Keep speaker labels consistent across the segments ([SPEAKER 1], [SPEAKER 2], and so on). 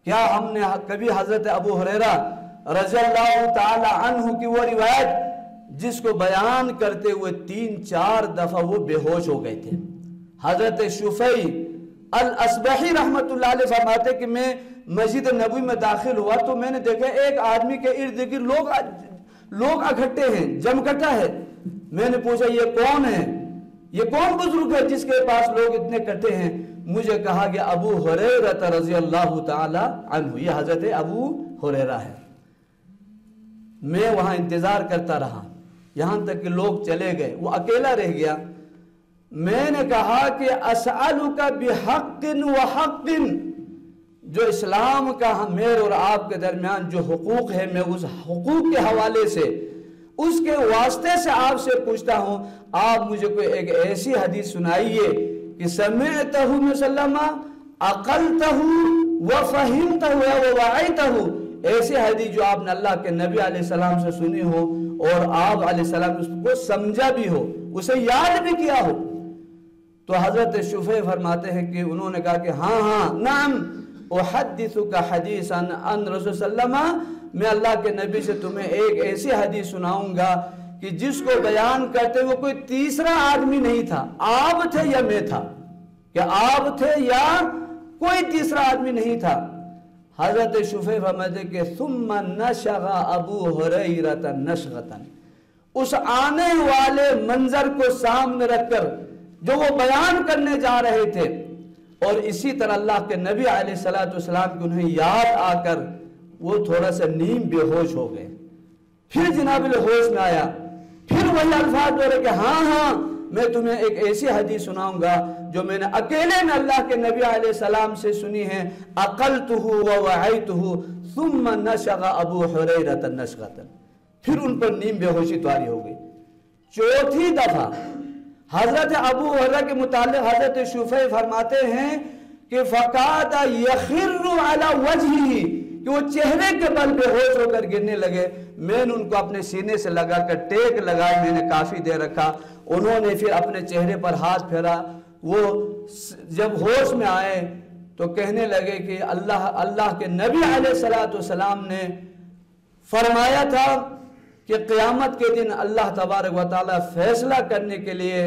[SPEAKER 1] کیا ہم نے کبھی حضرت ابو ہریرہ رضی اللہ تعالی عنہ کی وہ روایت جس کو بیان کرتے ہوئے 3-4 دفعہ وہ بے ہوش ہو گئے تھے، حضرت شفیع الاصبحی رحمت اللہ علیہ فرماتے کہ میں مسجد نبوی میں داخل ہوا تو میں نے دیکھا ایک آدمی کے ارد گرد لوگ اکٹھے ہیں، جم کٹا ہے۔ میں نے پوچھا یہ کون ہے، یہ کون بزرگ ہے جس کے پاس لوگ اتنے کٹے ہیں؟ مجھے کہا کہ ابو ہریرہ رضی اللہ تعالی عنہ، یہ حضرت ابو ہریرہ ہے۔ میں وہاں انتظار کرتا رہا یہاں تک کہ لوگ چلے گئے، وہ اکیلا رہ گیا۔ میں نے کہا کہ اسألک بحق وحق، جو اسلام کا میرے اور آپ کے درمیان جو حقوق ہے میں اس حقوق کے حوالے سے اس کے واسطے سے آپ سے پوچھتا ہوں، آپ مجھے کوئی ایک ایسی حدیث سنائیے کہ سمعتہ من سلم عقلتہ وفہمتہ ووعیتہ، ایسی حدیث جو آپ نے اللہ کے نبی علیہ السلام سے سنی ہو اور آپ علیہ السلام اس کو سمجھا بھی ہو، اسے یاد بھی کیا ہو۔ تو حضرت شفیع فرماتے ہیں کہ انہوں نے کہا کہ ہاں نعم احدثک حدیثا عن رسول صلی اللہ علیہ وسلم، میں اللہ کے نبی سے تمہیں ایک ایسی حدیث سناؤں گا کہ جس کو بیان کرتے وہ کوئی تیسرا آدمی نہیں تھا، آپ تھے یا میں تھا، کہ آپ تھے یا کوئی تیسرا آدمی نہیں تھا۔ حضرت شفیع فرماتے کہ ثم نشغ ابو ہریرہ نشغۃ، اس آنے والے منظر کو سامنے رکھ کر جو وہ بیان کرنے جا رہے تھے، اور اسی طرح اللہ کے نبی علیہ السلام کی انہیں یاد آ کر وہ تھوڑا سا نیم بے ہوش ہو گئے۔ پھر جناب ہوش میں آیا، پھر وہی الفاظ بولے رہے کہ ہاں میں تمہیں ایک ایسی حدیث سناؤں گا جو میں نے اکیلے میں اللہ کے نبی علیہ السلام سے سنی ہے، عقلتہ ووعیتہ ثم نشغ ابو ہریرہ نشغۃ، پھر ان پر نیم بے ہوشی طاری ہو گئی۔ چوتھی دفعہ حضرت ابو ہریرہ کے متعلق حضرت شفیع فرماتے ہیں کہ فقاد یخر علی وجہہ، کہ وہ چہرے کے بل بے ہوش ہو کر گرنے لگے۔ میں نے ان کو اپنے سینے سے لگا کر ٹیک لگائے، میں نے کافی دے رکھا، انہوں نے پھر اپنے چہرے پر ہاتھ پھیرا، وہ جب ہوش میں آئے تو کہنے لگے کہ اللہ کے نبی علیہ السلام نے فرمایا تھا کہ قیامت کے دن اللہ تبارک و تعالی فیصلہ کرنے کے لیے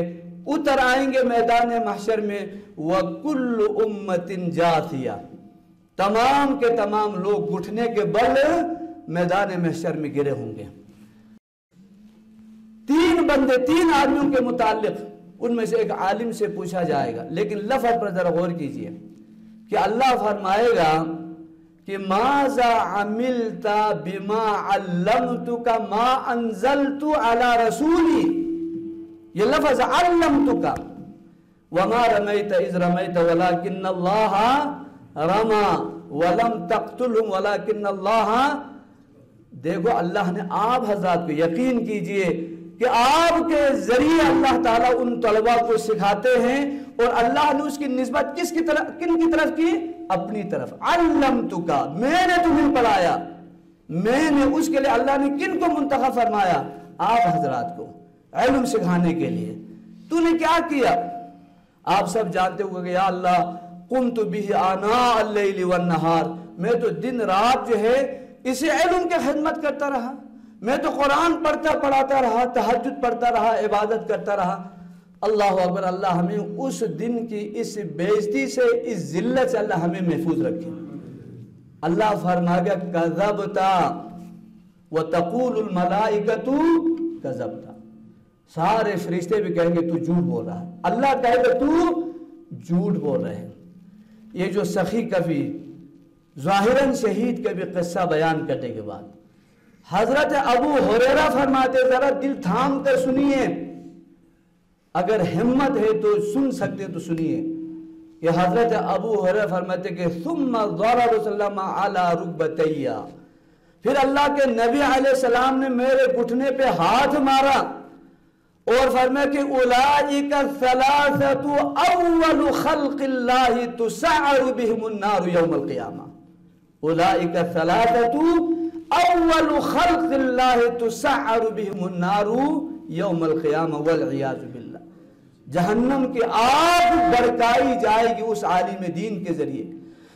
[SPEAKER 1] اتر آئیں گے میدان محشر میں، وَكُلُّ أُمَّةٍ جَاثِيَةٍ، تمام کے تمام لوگ گھٹنے کے بل میدان محشر میں گرے ہوں گے۔ 3 بندے 3 آدمیوں کے متعلق ان میں سے ایک عالم سے پوچھا جائے گا، لیکن لفظ پر ذرا غور کیجئے کہ اللہ فرمائے گا کہ ماذا عملت بما علمتک ما انزلت علی رسولی، یہ لفظ علمتک، وما رمیت اذ رمیت ولکن اللہ رما ولم تقتلهم ولکن اللہ، دیکھو اللہ نے آپ حضرات کو یقین کیجئے کہ آپ کے ذریعے اللہ تعالیٰ ان طلبہ کو سکھاتے ہیں، اور اللہ نے اس کی نسبت کن کی طرف کی؟ اپنی طرف۔ علمتک، میں نے تمہیں پڑھایا، میں نے اس کے لیے اللہ نے کن کو منتخب فرمایا؟ آپ حضرات کو علم سکھانے کے لیے۔ تو نے کیا کیا؟ آپ سب جانتے ہوئے کہ یا اللہ قمت به آناء اللیل والنہار، میں تو دن رات جو ہے اسی علم کی خدمت کرتا رہا، میں تو قرآن پڑھاتا رہا، تہجد پڑھتا رہا، عبادت کرتا رہا۔ اللہ اکبر، اللہ ہمیں اس دن کی اس بے عزتی سے، اس ذلت سے اللہ ہمیں محفوظ رکھے۔ اللہ فرمائے گا کذبت وتقول الملائکۃ کذبت، سارے فرشتے بھی کہیں گے تو جھوٹ بول رہا ہے، اللہ کہے گا تو جھوٹ بول رہے ہیں۔ یہ جو سخی کبھی ظاہراً شہید کے بھی قصہ بیان کرنے کے بعد حضرت ابو ہریرہ فرماتے، ذرا دل تھام کر سنیے، اگر ہمت ہے تو سن سکتے تو سنیے کہ حضرت ابو ہریرہ فرماتے کہ ثم ضرب وسلم علی رکبتی، پھر اللہ کے نبی علیہ السلام نے میرے گھٹنے پہ ہاتھ مارا اور فرمایا کہ اولئک الثلاثۃ اول خلق اللہ تسعر بهم النار یوم القیامہ، اولئک الثلاثۃ اول خلق اللہ تسعر بهم النار یوم القیامہ والعیاذ باللہ، جہنم کی آگ بڑکائی جائے گی اس عالم دین کے ذریعے